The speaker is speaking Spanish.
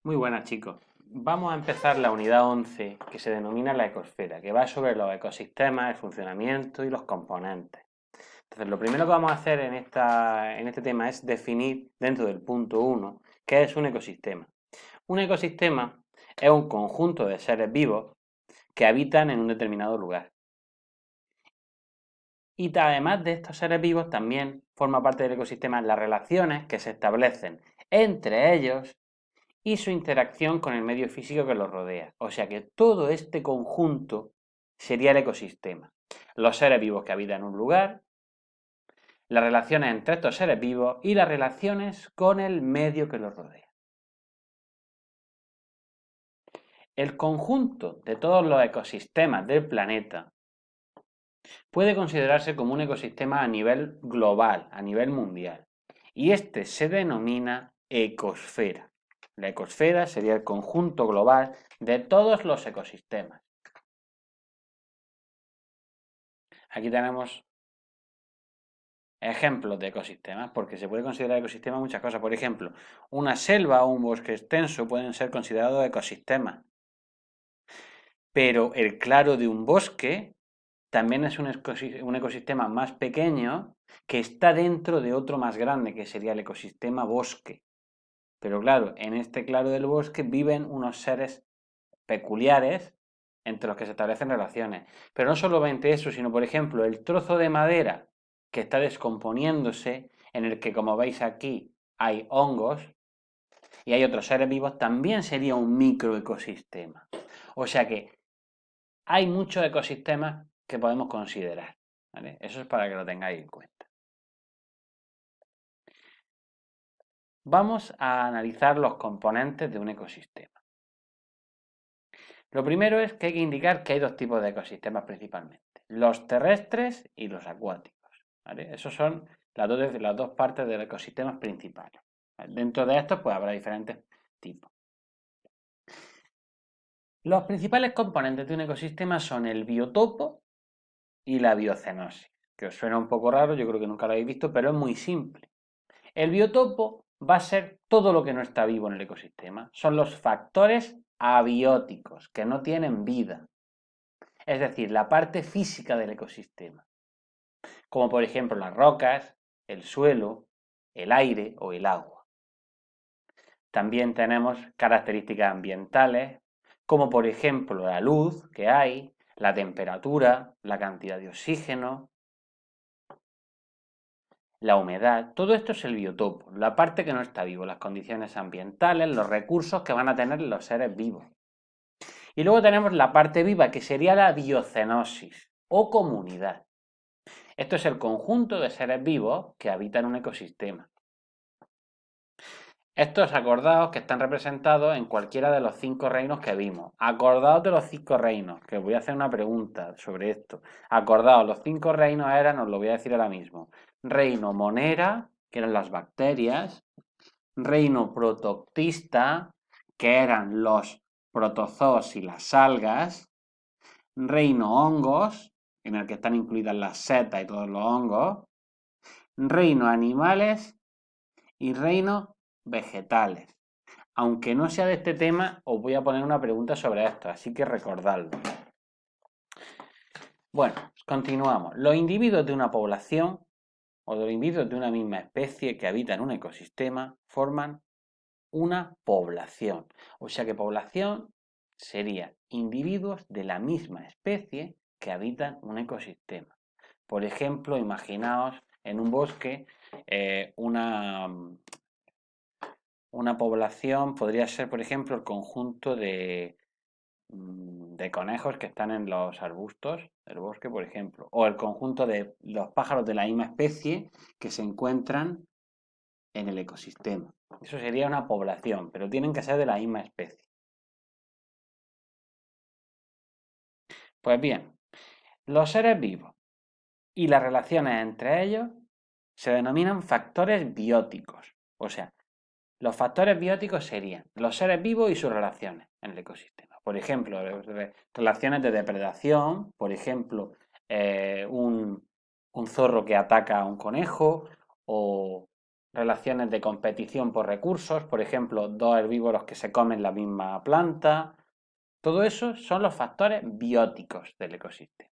Muy buenas, chicos. Vamos a empezar la unidad 11, que se denomina la ecosfera, que va sobre los ecosistemas, el funcionamiento y los componentes. Entonces, lo primero que vamos a hacer en este tema es definir dentro del punto 1 qué es un ecosistema. Un ecosistema es un conjunto de seres vivos que habitan en un determinado lugar. Y además de estos seres vivos, también forma parte del ecosistema las relaciones que se establecen entre ellos y su interacción con el medio físico que los rodea. O sea que todo este conjunto sería el ecosistema. Los seres vivos que habitan en un lugar, las relaciones entre estos seres vivos y las relaciones con el medio que los rodea. El conjunto de todos los ecosistemas del planeta puede considerarse como un ecosistema a nivel global, a nivel mundial. Y este se denomina ecosfera. La ecosfera sería el conjunto global de todos los ecosistemas. Aquí tenemos ejemplos de ecosistemas, porque se puede considerar ecosistema muchas cosas. Por ejemplo, una selva o un bosque extenso pueden ser considerados ecosistemas. Pero el claro de un bosque también es un ecosistema más pequeño que está dentro de otro más grande, que sería el ecosistema bosque. Pero claro, en este claro del bosque viven unos seres peculiares entre los que se establecen relaciones. Pero no solamente eso, sino por ejemplo el trozo de madera que está descomponiéndose, en el que como veis aquí hay hongos y hay otros seres vivos, también sería un microecosistema. O sea que hay muchos ecosistemas que podemos considerar, ¿vale? Eso es para que lo tengáis en cuenta. Vamos a analizar los componentes de un ecosistema. Lo primero es que hay que indicar que hay dos tipos de ecosistemas principalmente, los terrestres y los acuáticos, ¿vale? Esas son las dos partes del ecosistema principales. ¿Vale? Dentro de estos pues habrá diferentes tipos. Los principales componentes de un ecosistema son el biotopo y la biocenosis, que os suena un poco raro, yo creo que nunca lo habéis visto, pero es muy simple. El biotopo va a ser todo lo que no está vivo en el ecosistema. Son los factores abióticos, que no tienen vida. Es decir, la parte física del ecosistema, como por ejemplo las rocas, el suelo, el aire o el agua. También tenemos características ambientales, como por ejemplo la luz que hay, la temperatura, la cantidad de oxígeno, la humedad. Todo esto es el biotopo, la parte que no está vivo, las condiciones ambientales, los recursos que van a tener los seres vivos. Y luego tenemos la parte viva, que sería la biocenosis o comunidad. Esto es el conjunto de seres vivos que habitan un ecosistema. Estos acordados que están representados en cualquiera de los 5 reinos que vimos. Acordaos de los 5 reinos, que os voy a hacer una pregunta sobre esto. Acordaos, los 5 reinos eran, os lo voy a decir ahora mismo. Reino monera, que eran las bacterias. Reino protoctista, que eran los protozoos y las algas. Reino hongos, en el que están incluidas las setas y todos los hongos. Reino animales y reino vegetales. Aunque no sea de este tema, os voy a poner una pregunta sobre esto, así que recordadlo. Bueno, continuamos. Los individuos de una población o de los individuos de una misma especie que habita en un ecosistema forman una población. O sea que población sería individuos de la misma especie que habitan un ecosistema. Por ejemplo, imaginaos en un bosque una población podría ser, por ejemplo, el conjunto de conejos que están en los arbustos del bosque, por ejemplo, o el conjunto de los pájaros de la misma especie que se encuentran en el ecosistema. Eso sería una población, pero tienen que ser de la misma especie. Pues bien, los seres vivos y las relaciones entre ellos se denominan factores bióticos. O sea, los factores bióticos serían los seres vivos y sus relaciones en el ecosistema. Por ejemplo, relaciones de depredación, por ejemplo, un zorro que ataca a un conejo o relaciones de competición por recursos, por ejemplo, dos herbívoros que se comen la misma planta. Todo eso son los factores bióticos del ecosistema.